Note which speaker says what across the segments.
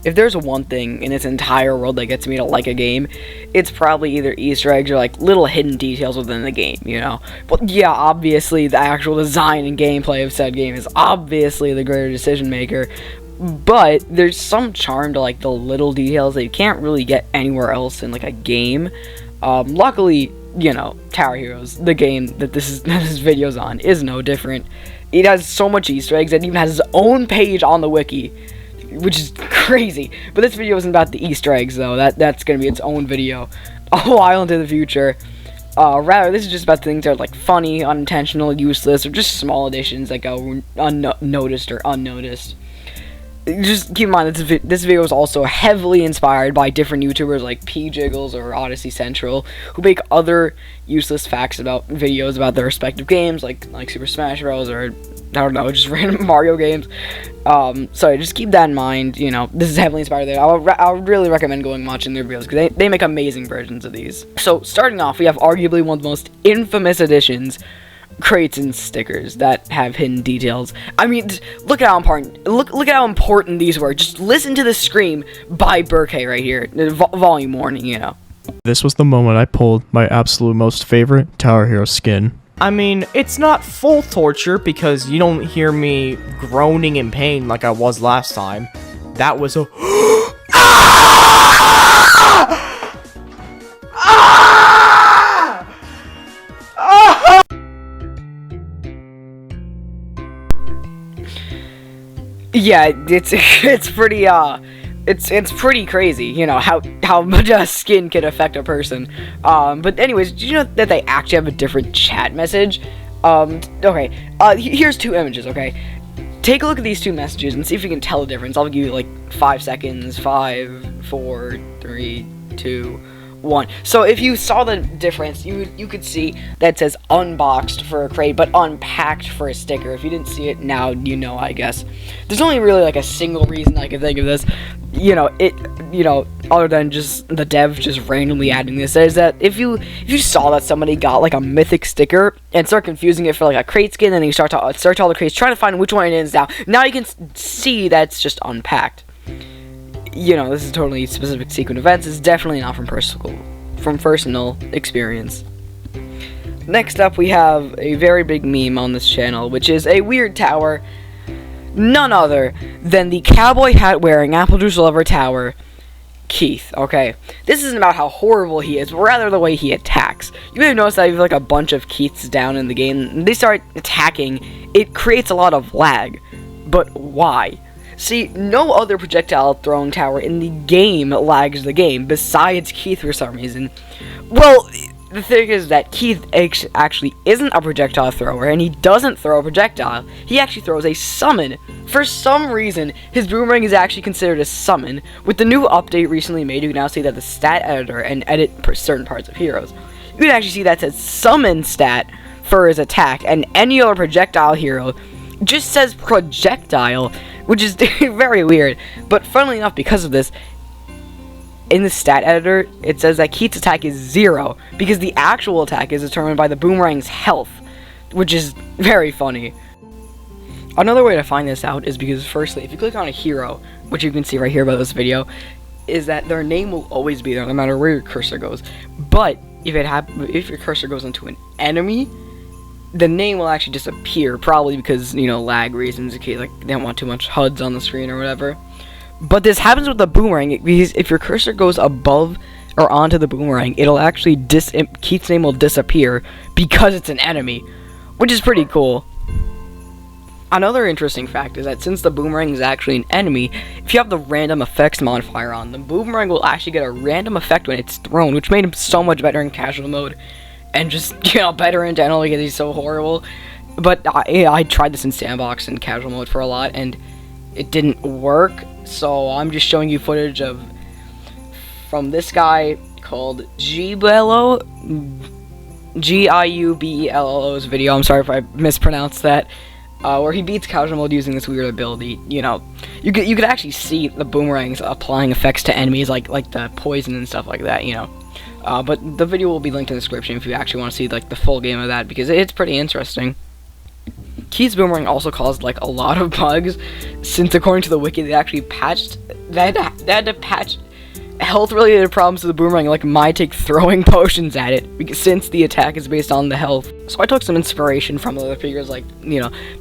Speaker 1: if there's one thing in this entire world that gets me to like a game, it's probably either Easter eggs or like little hidden details within the game, you know. But yeah, obviously the actual design and gameplay of said game is obviously the greater decision maker. But there's some charm to like the little details that you can't really get anywhere else in like a game. Luckily, you know, Tower Heroes, the game that this video's on, is no different. It has so much Easter eggs. It even has its own page on the wiki, which is crazy. But this video isn't about the Easter eggs, though. That's gonna be its own video a while into the future. Rather, this is just about things that are like funny, unintentional, useless, or just small additions that go unnoticed or unnoticed. Just keep in mind that this video is also heavily inspired by different YouTubers like P-Jiggles or Odyssey Central, who make other useless facts about videos about their respective games, like Super Smash Bros. Or, I don't know, just random Mario games. So just keep that in mind. You know, this is heavily inspired there. I would really recommend going and watching their videos, because they make amazing versions of these. So starting off, we have arguably one of the most infamous additions, crates and stickers that have hidden details. I mean, look at how important look at how important these were. Just listen to the scream by Burkay right here, volume warning, you know.
Speaker 2: This was the moment I pulled my absolute most favorite Tower Hero skin.
Speaker 3: I mean, it's not full torture because you don't hear me groaning in pain like I was last time. That was a
Speaker 1: Yeah, it's pretty it's pretty crazy, you know, how much a skin can affect a person. But anyways, did you know that they actually have a different chat message? Okay, here's two images, okay? Take a look at these two messages and see if you can tell the difference. I'll give you like 5 seconds. 5, 4, 3, 2, 1. So if you saw the difference, you could see that it says unboxed for a crate, but unpacked for a sticker. If you didn't see it, now you know, I guess. There's only really like a single reason I can think of this. Other than just the dev just randomly adding this, is that if you saw that somebody got like a mythic sticker and start confusing it for like a crate skin, and then you start all the crates trying to find which one it is now you can see that it's just unpacked. You know, this is totally specific sequence events. It's definitely not from personal experience. Next up, we have a very big meme on this channel, which is a weird tower, none other than the cowboy hat wearing apple juice lover tower, Keith. Okay, this isn't about how horrible he is, but rather the way he attacks. You may have noticed that you have like a bunch of Keiths down in the game, and they start attacking. It creates a lot of lag, but why? See, no other projectile throwing tower in the game lags the game, besides Keith for some reason. Well, the thing is that Keith actually isn't a projectile thrower, and he doesn't throw a projectile. He actually throws a summon. For some reason, his boomerang is actually considered a summon. With the new update recently made, you can now see that the stat editor and edit certain parts of heroes. You can actually see that says summon stat for his attack, and any other projectile hero just says projectile, which is very weird. But funnily enough, because of this, in the stat editor, it says that Keith's attack is 0, because the actual attack is determined by the boomerang's health, which is very funny. Another way to find this out is because, firstly, if you click on a hero, which you can see right here by this video, is that their name will always be there, no matter where your cursor goes. But if your cursor goes into an enemy, the name will actually disappear, probably because, you know, lag reasons, okay, like they don't want too much HUDs on the screen or whatever. But this happens with the boomerang, because if your cursor goes above or onto the boomerang, it'll actually Keith's name will disappear because it's an enemy, which is pretty cool. Another interesting fact is that since the boomerang is actually an enemy, if you have the random effects modifier on, the boomerang will actually get a random effect when it's thrown, which made him so much better in casual mode. And just, you know, better in general because he's so horrible. But I tried this in sandbox and casual mode for a lot, and it didn't work. So I'm just showing you footage from this guy called Giubello, Giubello's video. I'm sorry if I mispronounced that. Where he beats casual mode using this weird ability. You know, you could actually see the boomerangs applying effects to enemies, like the poison and stuff like that. You know. But the video will be linked in the description if you actually want to see like the full game of that, because it's pretty interesting. Keith's boomerang also caused like a lot of bugs, since according to the wiki they actually patched they had to patch health-related problems to the boomerang, like my take throwing potions at it, because since the attack is based on the health. So I took some inspiration from other figures like,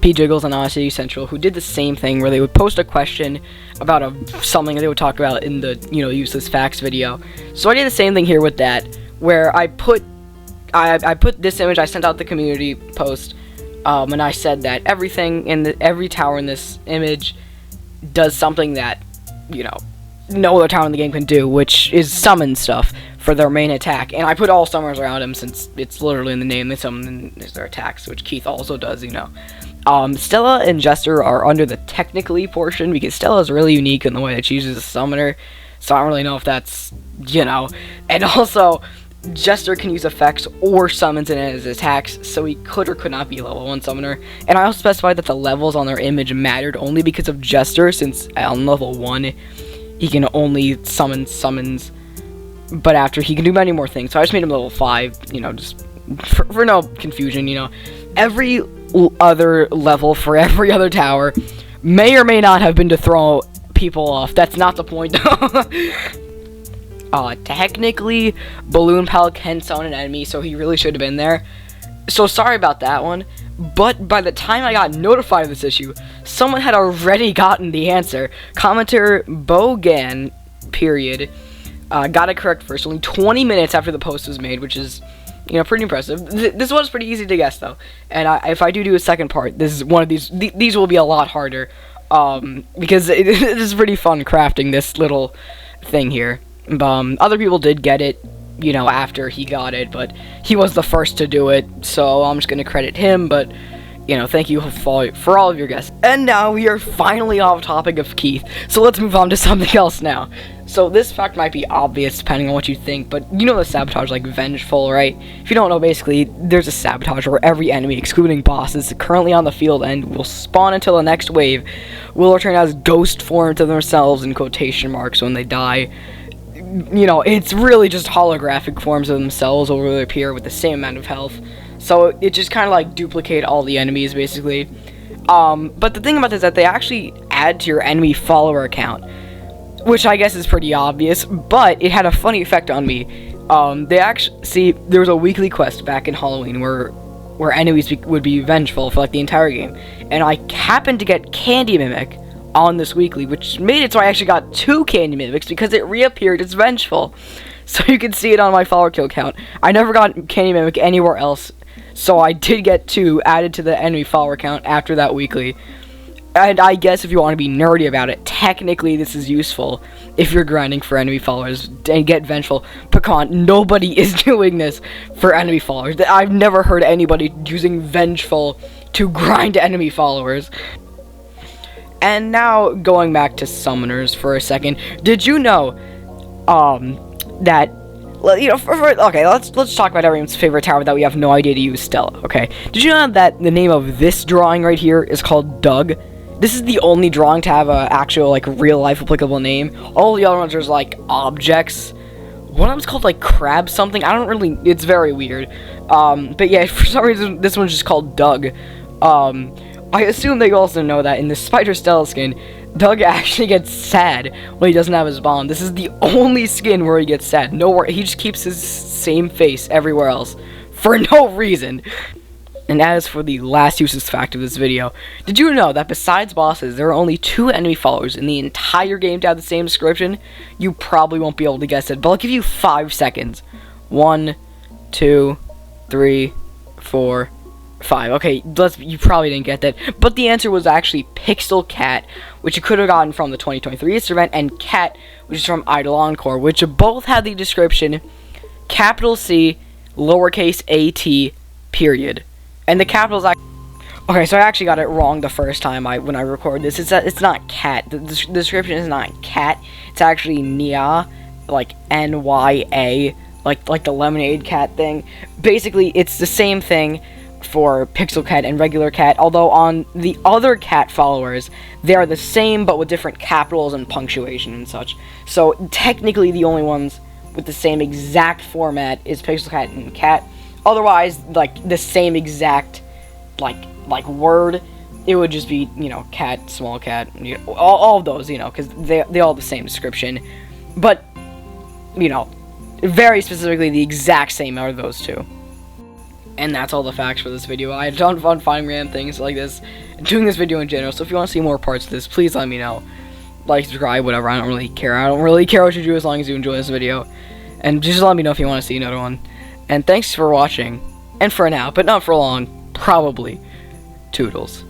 Speaker 1: P. Jiggles and Odyssey Central, who did the same thing, where they would post a question about something that they would talk about in the, useless facts video. So I did the same thing here with that, where I put this image, I sent out the community post, and I said that everything in every tower in this image does something that, no other tower in the game can do, which is summon stuff for their main attack. And I put all summoners around him, since it's literally in the name. They summon is their attacks, which Keith also does, Stella and Jester are under the technically portion, because Stella is really unique in the way that she uses a summoner, so I don't really know if that's, and also Jester can use effects or summons in his attacks, so he could or could not be a level 1 summoner. And I also specified that the levels on their image mattered only because of Jester, since on level 1 he can only summon summons, but after he can do many more things. So I just made him level 5, just for no confusion, Every other level for every other tower may or may not have been to throw people off. That's not the point, though. Technically, Balloon Pal can summon an enemy, so he really should have been there. So sorry about that one. But by the time I got notified of this issue, someone had already gotten the answer. Commenter Bogan, period, got it correct first, only 20 minutes after the post was made, which is, pretty impressive. This was pretty easy to guess, though. And if I do a second part, this is one of these. These will be a lot harder, because it is pretty fun crafting this little thing here. Other people did get it, after he got it, but he was the first to do it, so I'm just gonna credit him. But thank you for all of your guesses. And now we are finally off topic of Keith, so let's move on to something else now. So this fact might be obvious depending on what you think, but the sabotage, like vengeful, right? If you don't know, basically there's a sabotage where every enemy, excluding bosses, currently on the field and will spawn until the next wave, will return as ghost form to themselves in quotation marks when they die. It's really just holographic forms of themselves will really appear with the same amount of health. So it just kind of like duplicate all the enemies, basically. But the thing about this is that they actually add to your enemy follower account, which I guess is pretty obvious, but it had a funny effect on me. They actually, there was a weekly quest back in Halloween where enemies would be vengeful for like the entire game, and I happened to get Candy Mimic on this weekly, which made it so I actually got 2 Candy Mimics because it reappeared as vengeful. So you can see it on my follower kill count. I never got Candy Mimic anywhere else, so I did get 2 added to the enemy follower count after that weekly. And I guess if you want to be nerdy about it, technically this is useful if you're grinding for enemy followers and get vengeful. Pecan, nobody is doing this for enemy followers. I've never heard anybody using vengeful to grind enemy followers. And now, going back to summoners for a second, did you know, that, okay, let's talk about everyone's favorite tower that we have no idea to use, Stella, okay? Did you know that the name of this drawing right here is called Doug? This is the only drawing to have a actual, like, real-life applicable name. All the other ones are, like, objects. One of them's called, like, Crab something. It's very weird. But yeah, for some reason, this one's just called Doug. I assume they also know that in the Spider Stella skin, Doug actually gets sad when he doesn't have his bomb. This is the only skin where he gets sad. Nowhere, he just keeps his same face everywhere else for no reason. And as for the last useless fact of this video, did you know that besides bosses, there are only 2 enemy followers in the entire game to have the same description? You probably won't be able to guess it, but I'll give you 5 seconds. 1, 2, 3, 4, 5. Okay, you probably didn't get that, but the answer was actually Pixel Cat, which you could have gotten from the 2023 Easter event, and Cat, which is from Idle Encore, which both had the description capital C, lowercase a-t, period. And the capitals okay, so I actually got it wrong the first time when I recorded this. It's not cat. The description is not cat. It's actually Nya, like N-Y-A, like the lemonade cat thing. Basically, it's the same thing for Pixel Cat and regular cat, although on the other cat followers, they are the same but with different capitals and punctuation and such. So technically the only ones with the same exact format is Pixel Cat and Cat. Otherwise, like the same exact like word it would just be, you know, cat, small cat, you know, all of those, you know, because they all have the same description. But, you know, very specifically the exact same are those two. And that's all the facts for this video. I had a ton of fun finding random things like this, doing this video in general. So if you want to see more parts of this, please let me know. Like, subscribe, whatever. I don't really care. I don't really care what you do as long as you enjoy this video. And just let me know if you want to see another one. And thanks for watching. And for now, but not for long. Probably. Toodles.